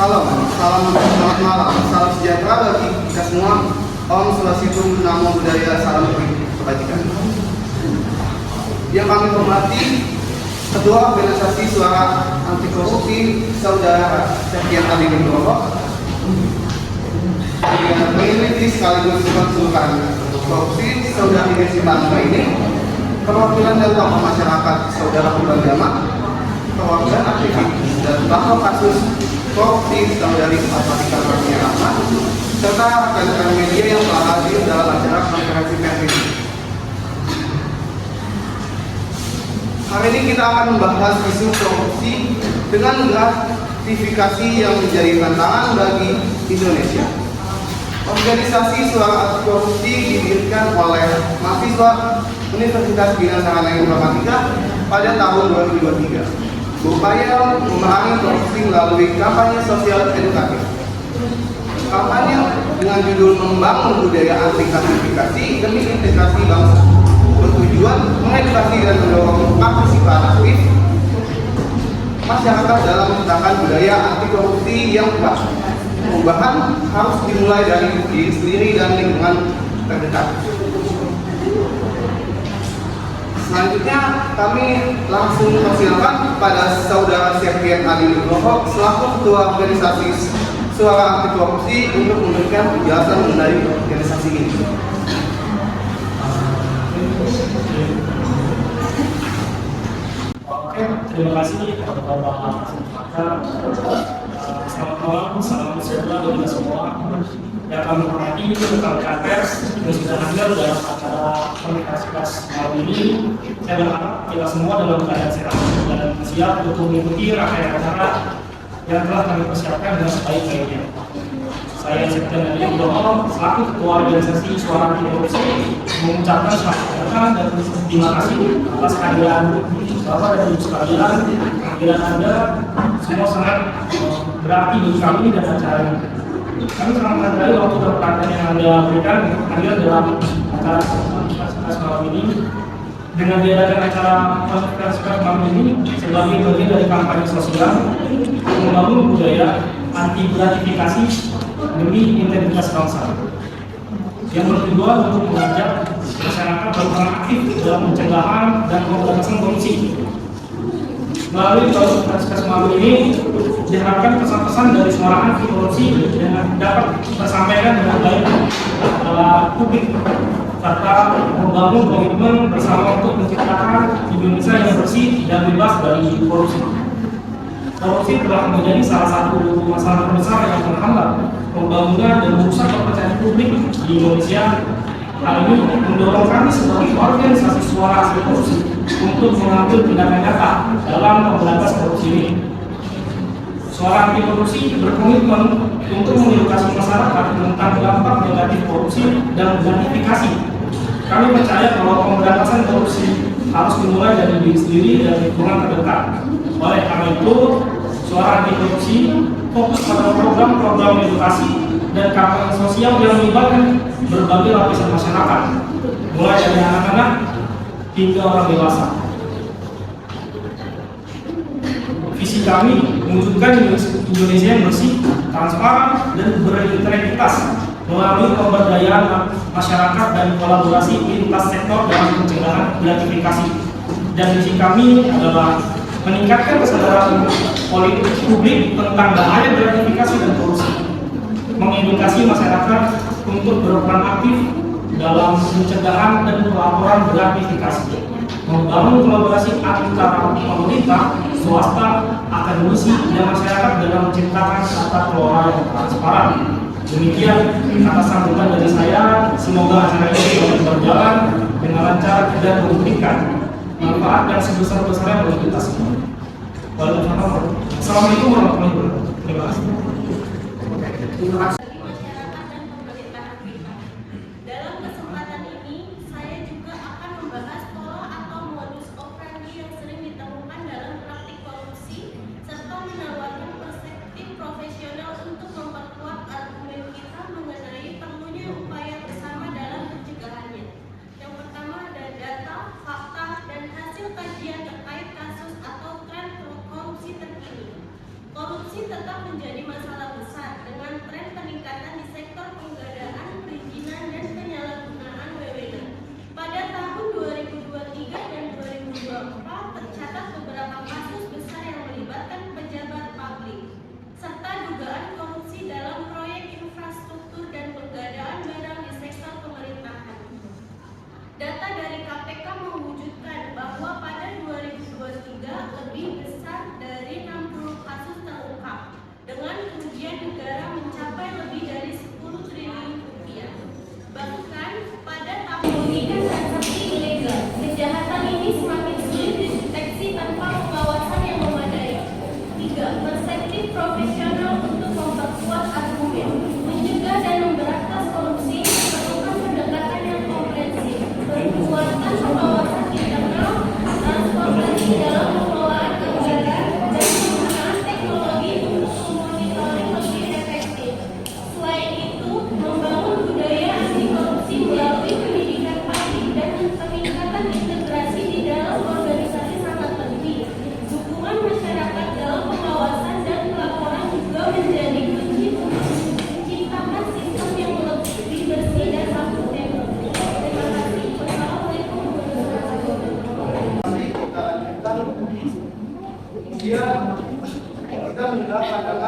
Selamat malam, salam sejahtera bagi kita semua. Om Swastiastu, Namo Buddhaya, salam kebajikan. Yang kami hormati Ketua Organisasi Suara Anti Korupsi, Saudara Septian Adi Nugroho, peneliti sekaligus konsultan korupsi, Saudara Inesi Bangsa ini, perwakilan dari tokoh masyarakat, Saudara Purwajama, perwakilan aktivis dan pelaku kasus korupsi, Saudari Fatika Rahmat, serta rekan-rekan media yang telah hadir dalam acara konferensi pers ini. Hari ini kita akan membahas isu korupsi dengan gratifikasi yang menjadi tantangan bagi Indonesia. Organisasi Suara Anti Korupsi didirikan oleh mahasiswa Universitas Bina Sarana Informatika pada tahun 2023. Berupaya memerangi korupsi melalui kampanye sosial edukatif. Kampanye dengan judul Membangun Budaya Anti Gratifikasi demi Integrasi Bangsa bertujuan mengedukasi dan mendorong partisipatif masyarakat dalam menciptakan budaya anti korupsi yang kuat. Perubahan harus dimulai dari diri sendiri dan lingkungan terdekat. Selanjutnya kami langsung persilakan pada Saudara Septian Adi Nugroho selaku Ketua Organisasi Suara Anti Korupsi untuk memberikan penjelasan mengenai organisasi ini. Oke, terima kasih Bapak Selamat malam, salam sejahtera bagi kita semua. Yang kami hormati rekan-rekan pers yang sudah hadir dalam acara komunikasi pers malam ini. Saya berharap kita semua dalam keadaan sehat dan siap untuk mengikuti rangkaian acara yang telah kami persiapkan dengan sebaik-baiknya. Saya Septian Adi Nugroho selaku Ketua Organisasi Suara Anti Korupsi mengucapkan selamat datang dan terima kasih atas kehadiran Bapak dan Ibu sekalian. Kehadiran Anda semua sangat berarti bagi kami dan acara ini. Kami sangat menghargai waktu dan perhatian yang Anda berikan untuk hadir dalam acara konferensi malam ini. Dengan diadakan acara konferensi malam ini sebagai bagian dari kampanye sosial membangun budaya anti gratifikasi demi integritas bangsa yang bertujuan untuk mengajak masyarakat berperan aktif dalam pencegahan dan pemberantasan korupsi. Melalui konferensi malam ini diharapkan pesan-pesan dari Suara Anti Korupsi yang dapat tersampaikan dengan baik kepada publik serta membangun komitmen bersama untuk menciptakan Indonesia yang bersih dan bebas dari korupsi. Korupsi telah menjadi salah satu masalah terbesar yang menghambat pembangunan dan merusak kepercayaan publik di Indonesia. Hal ini mendorong kami sebagai organisasi Suara Anti Korupsi untuk mengambil tindakan nyata dalam pemberantasan korupsi ini. Suara Anti Korupsi berkomitmen untuk mengedukasi masyarakat tentang dampak negatif korupsi dan gratifikasi. Kami percaya bahwa pemberantasan korupsi harus dimulai dari diri sendiri dan lingkungan terdekat. Oleh karena itu, Suara Anti Korupsi fokus pada program-program edukasi dan kampanye sosial yang melibatkan berbagai lapisan masyarakat, mulai dari anak-anak hingga orang dewasa. Visi kami mewujudkan Indonesia yang bersih, transparan, dan berintegritas melalui pemberdayaan masyarakat dan kolaborasi lintas sektor dalam pencegahan gratifikasi. Dan visi kami adalah meningkatkan kesadaran politik publik tentang bahaya gratifikasi dan korupsi, mengedukasi masyarakat untuk berperan aktif dalam pencegahan dan pelaporan gratifikasi, membangun kolaborasi antara pemerintah, swasta, akademisi, dan masyarakat dalam menciptakan tata kelola yang transparan. Demikian kata sambutan dari saya. Semoga acara ini dapat berjalan dengan lancar dan memberikan manfaat yang sebesar-besarnya bagi kita semua. Assalamualaikum warahmatullahi wabarakatuh. Terima kasih. Terima kasih. Dalam kesempatan ini, saya juga akan membahas pola atau modus operandi yang sering ditemukan dalam praktik korupsi serta menawarkan perspektif profesional untuk memperkuat argumen kita mengenai perlunya upaya bersama dalam pencegahannya. Yang pertama ada data, fakta, dan hasil kajian terkait kasus atau tren korupsi terkini. Korupsi tetap menjadi masalah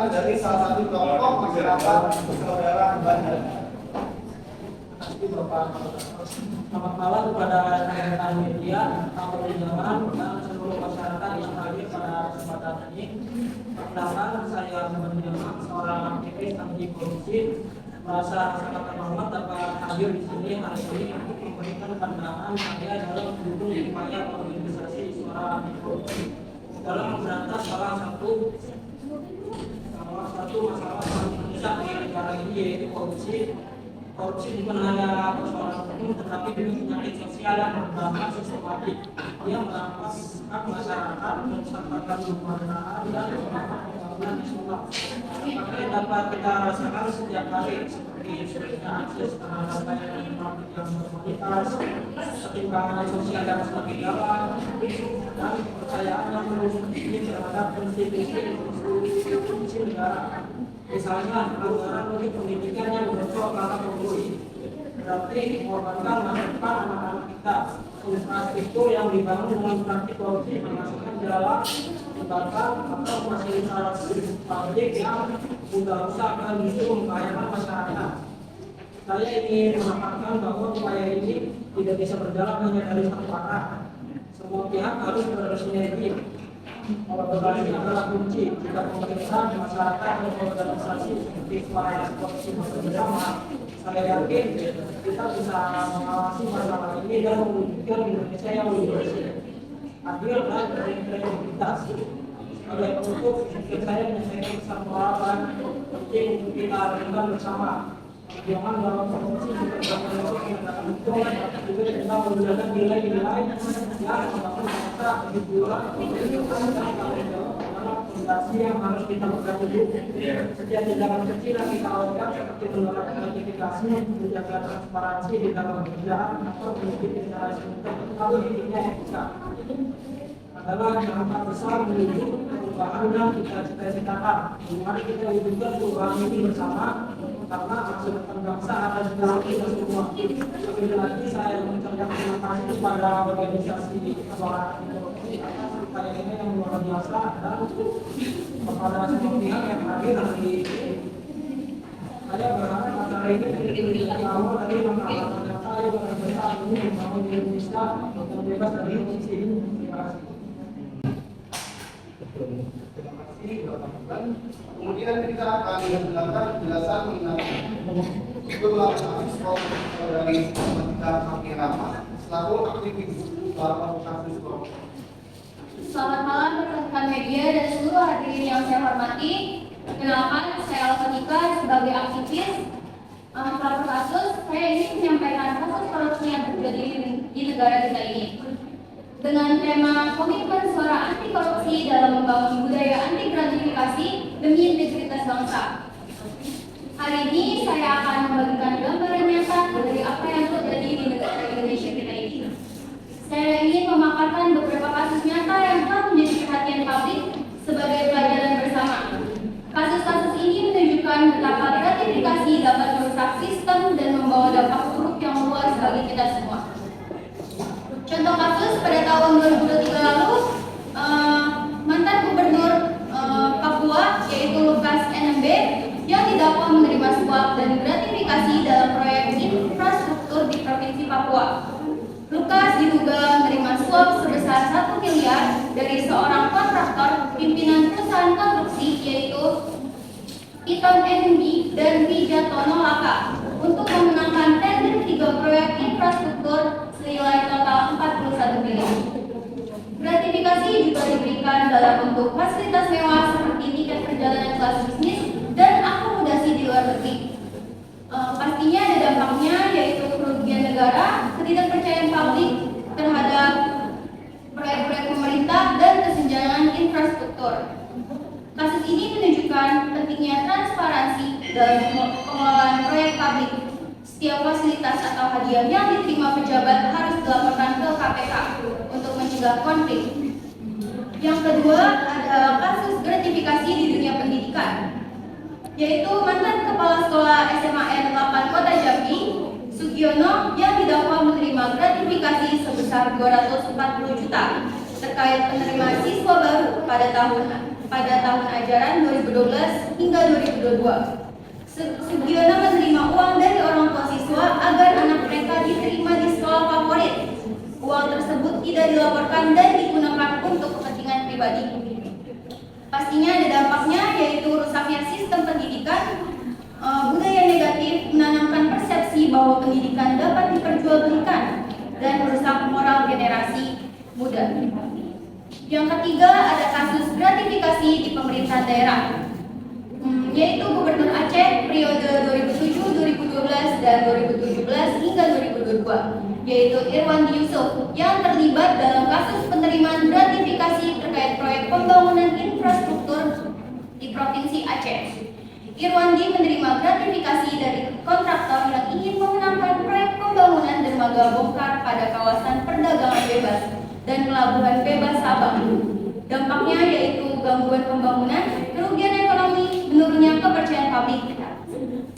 dari salah satu tokoh masyarakat saudara Bandar. Selamat malam kepada rekan-rekan media, tamu undangan, dan seluruh masyarakat yang hadir pada kesempatan ini. Perkenalkan, saya Muhammad, seorang aktivis anti korupsi, merasa sangat terhormat dapat hadir di sini hari ini untuk memberikan pandangan saya dalam mendukung upaya organisasi suara anti korupsi dalam memberantas salah satu masalah paling besar di negara ini, yaitu korupsi. Korupsi bukan hanya persoalan hukum, tetapi juga penyakit sosial yang berdampak sistematik. Dia merampas hak masyarakat, menciptakan pemerintahan dan pembangunan nasional. Maka yang dapat kita rasakan setiap hari seperti sulitnya akses terhadap layanan publik yang berkualitas, ketimpangan sosial yang semakin dalam, dan kepercayaan yang terus tinggi terhadap institusi negara. Misalnya, anggaran untuk pendidikan yang bocor karena korupsi, berarti mengorbankan masa depan anak-anak kita. Infrastruktur yang dibangun dengan praktik korupsi memasukkan jalan, jembatan, atau fasilitas publik yang sudah rusak dan justru membahayakan masyarakat. Saya ingin mengatakan bahwa upaya ini tidak bisa berjalan hanya dari satu arah. Semua pihak harus bersinergi. Kolaborasi adalah kunci. Jika pemerintah, masyarakat, dan organisasi seperti suara korupsi bersama, saya yakin kita bisa mengawasi masalah ini dan mewujudkan Indonesia yang lebih bersih, adil, dan berintegritas. Sebagai penutup, saya menyampaikan pesan moral dan penting untuk kita renungkan bersama. Jangan dalam korupsi juga dapat menegakkan hukum, juga tentang menjaga nilai-nilai yang membangun bangsa lebih plural, fondasi yang harus kita pegang teguh. Setiap tindakan kecil yang kita lakukan seperti menerapkan gratifikasi, menjaga transparansi di dalam pekerjaan, atau mengikuti cara kalau intinya etika adalah dampak besar menuju perubahan yang kita cita-citakan. Mari kita wujudkan perubahan ini bersama, karena masa depan bangsa ada di dalam kita semua. Sekali lagi saya mengucapkan terima kasih kepada organisasi suara anti korupsi atas upaya ini yang luar biasa, dan kepada semua pihak yang hadir hari ini. Saya berharap acara ini menjadi awal dari langkah-langkah nyata yang besar ini membangun Indonesia yang bebas dari korupsi. Terima kasih. Kemudian kita akan mendengarkan penjelasan mengenai beberapa kasus dari Kementerian Hakim Rama selaku aktivis beberapa kasus korupsi. Selamat malam rekan media dan seluruh hadirin yang saya hormati. Perkenalkan, saya Alfanika sebagai aktivis pelaku kasus. Saya ingin menyampaikan kasus korupsi yang terjadi di negara kita ini. Dengan tema komitmen suara anti korupsi dalam membangun budaya anti gratifikasi demi integritas bangsa. Hari ini saya akan membagikan gambaran nyata dari apa yang terjadi di negara Indonesia kita ini. Saya ingin memaparkan beberapa kasus nyata yang telah menjadi perhatian publik sebagai pelajaran bersama. Kasus-kasus ini menunjukkan betapa gratifikasi dapat merusak sistem dan membawa dampak buruk yang luas bagi kita semua. Contoh kasus pada tahun 2023 lalu, mantan gubernur Papua yaitu Lukas NMB yang didakwa menerima suap dan gratifikasi dalam proyek infrastruktur di Provinsi Papua. Lukas diduga menerima suap sebesar 1 miliar dari seorang kontraktor pimpinan perusahaan konstruksi yaitu Iton NMB dan Wijatono Laka untuk memenangkan tender 3 proyek infrastruktur senilai total 41 miliar. Gratifikasi juga diberikan dalam bentuk fasilitas mewah seperti tiket perjalanan kelas bisnis dan akomodasi di luar negeri. Pastinya ada dampaknya, yaitu kerugian negara, ketidakpercayaan publik terhadap proyek-proyek pemerintah dan kesenjangan infrastruktur. Kasus ini menunjukkan pentingnya transparansi dalam pengelolaan proyek publik. Setiap fasilitas atau hadiah yang diterima pejabat harus dilaporkan ke KPK untuk mencegah konflik. Yang kedua adalah kasus gratifikasi di dunia pendidikan, yaitu mantan Kepala Sekolah SMA N8 Kota Jambi, Sugiono, yang didakwa menerima gratifikasi sebesar 240 juta terkait penerimaan siswa baru pada tahun pada tahun ajaran 2012 hingga 2022. Sugiono menerima uang dari orang tua siswa agar anak mereka diterima di sekolah favorit. Uang tersebut tidak dilaporkan dan digunakan untuk kepentingan pribadi. Pastinya ada dampaknya, yaitu rusaknya sistem pendidikan. Budaya negatif menanamkan persepsi bahwa pendidikan dapat diperjualbelikan dan merusak moral generasi muda. Yang ketiga, ada kasus gratifikasi di pemerintahan daerah, yaitu Gubernur Aceh periode 2007, 2012, dan 2017 hingga 2022, yaitu Irwandi Yusuf yang terlibat dalam kasus penerimaan gratifikasi terkait proyek pembangunan infrastruktur di Provinsi Aceh. Irwandi menerima gratifikasi dari kontraktor yang ingin memenangkan proyek pembangunan dermaga bongkar pada kawasan perdagangan bebas dan pelabuhan bebas Sabang. Dampaknya yaitu gangguan pembangunan, kerugian ekonomi, menurunnya kepercayaan publik.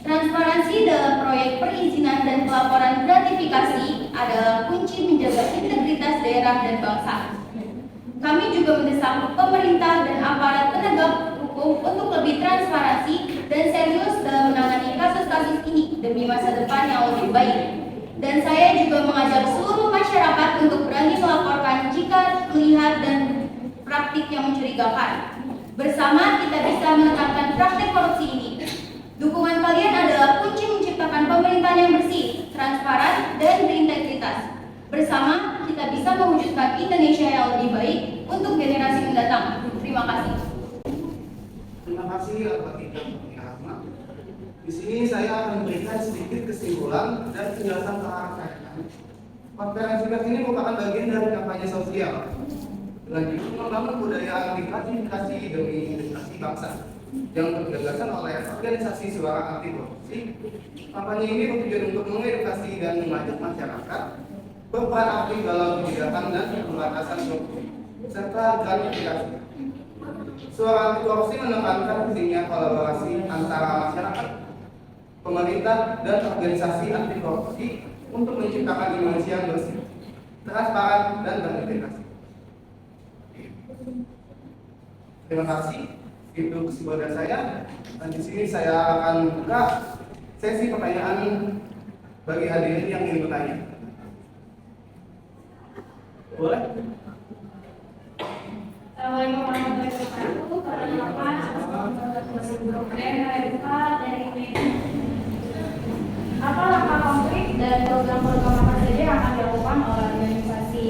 Transparansi dalam proyek perizinan dan pelaporan gratifikasi adalah kunci menjaga integritas daerah dan bangsa. Kami juga mendesak pemerintah dan aparat penegak hukum untuk lebih transparansi dan serius dalam menangani kasus-kasus ini demi masa depan yang lebih baik. Dan saya juga mengajak seluruh masyarakat untuk berani melaporkan jika melihat dan praktik yang mencurigakan. Bersama kita bisa menekankan praktik korupsi ini. Dukungan kalian adalah kunci menciptakan pemerintahan yang bersih, transparan, dan berintegritas. Bersama kita bisa mewujudkan Indonesia yang lebih baik untuk generasi mendatang. Terima kasih. Terima kasih Bapak Ida. Di sini saya akan memberikan sedikit kesimpulan dan penjelasan ke arah saya. Konferensi pers ini merupakan bagian dari kampanye sosial dengan judul membangun budaya anti gratifikasi demi investasi bangsa yang bergagasan oleh organisasi suara anti korupsi. Kampanye ini bertujuan untuk mengedukasi dan mengajak masyarakat berperan aktif dalam kebijakan dan pemberantasan korupsi serta gratifikasi. Suara anti korupsi menekankan pentingnya kolaborasi antara masyarakat, pemerintah, dan organisasi anti korupsi untuk menciptakan Indonesia yang bersih, transparan, dan berintegrasi. Terima kasih. Itu kesimpulan saya. Dan di sini saya akan buka sesi pertanyaan bagi hadirin yang ingin bertanya. Boleh? Assalamualaikum warahmatullahi wabarakatuh. Perkenalkan, dari apa langkah konkret dan program-program apa saja yang akan dilakukan oleh organisasi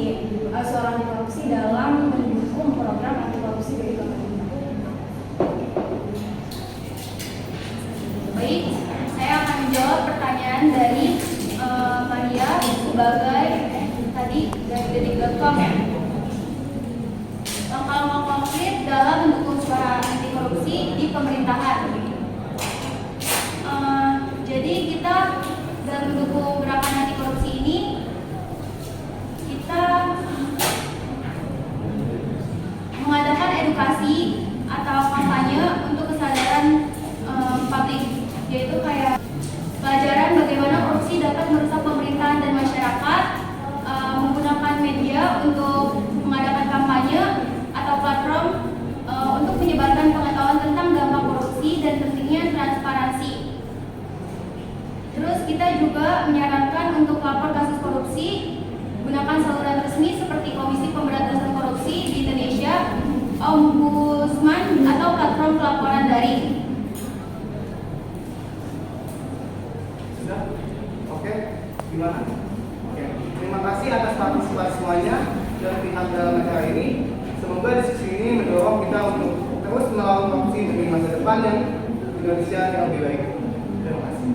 suara anti korupsi dalam mendukung program anti korupsi dari pemerintah? Baik, saya akan menjawab pertanyaan dari Maria sebagai tadi dari detik.com ya. Langkah-langkah konkret dalam mendukung suara anti korupsi di pemerintahan. Jadi kita dalam mendukung gerakan anti korupsi ini, kita mengadakan edukasi atau kampanye untuk kesadaran publik, yaitu kayak pelajaran bagaimana korupsi dapat merusak pemerintahan dan masyarakat, menggunakan media untuk mengadakan kampanye atau platform untuk menyebarkan pengetahuan tentang dampak korupsi dan pentingnya transparansi. Terus kita juga menyarankan untuk lapor kasus korupsi, gunakan saluran resmi seperti Komisi Pemberantasan Korupsi di Indonesia, Ombudsman, atau platform pelaporan daring. Sudah? Oke? Gimana? Oke. Terima kasih atas partisipasi semuanya dan pihak dalam acara ini. Semoga diskusi ini mendorong kita untuk terus melawan korupsi demi masa depan yang Indonesia yang lebih baik. Terima kasih.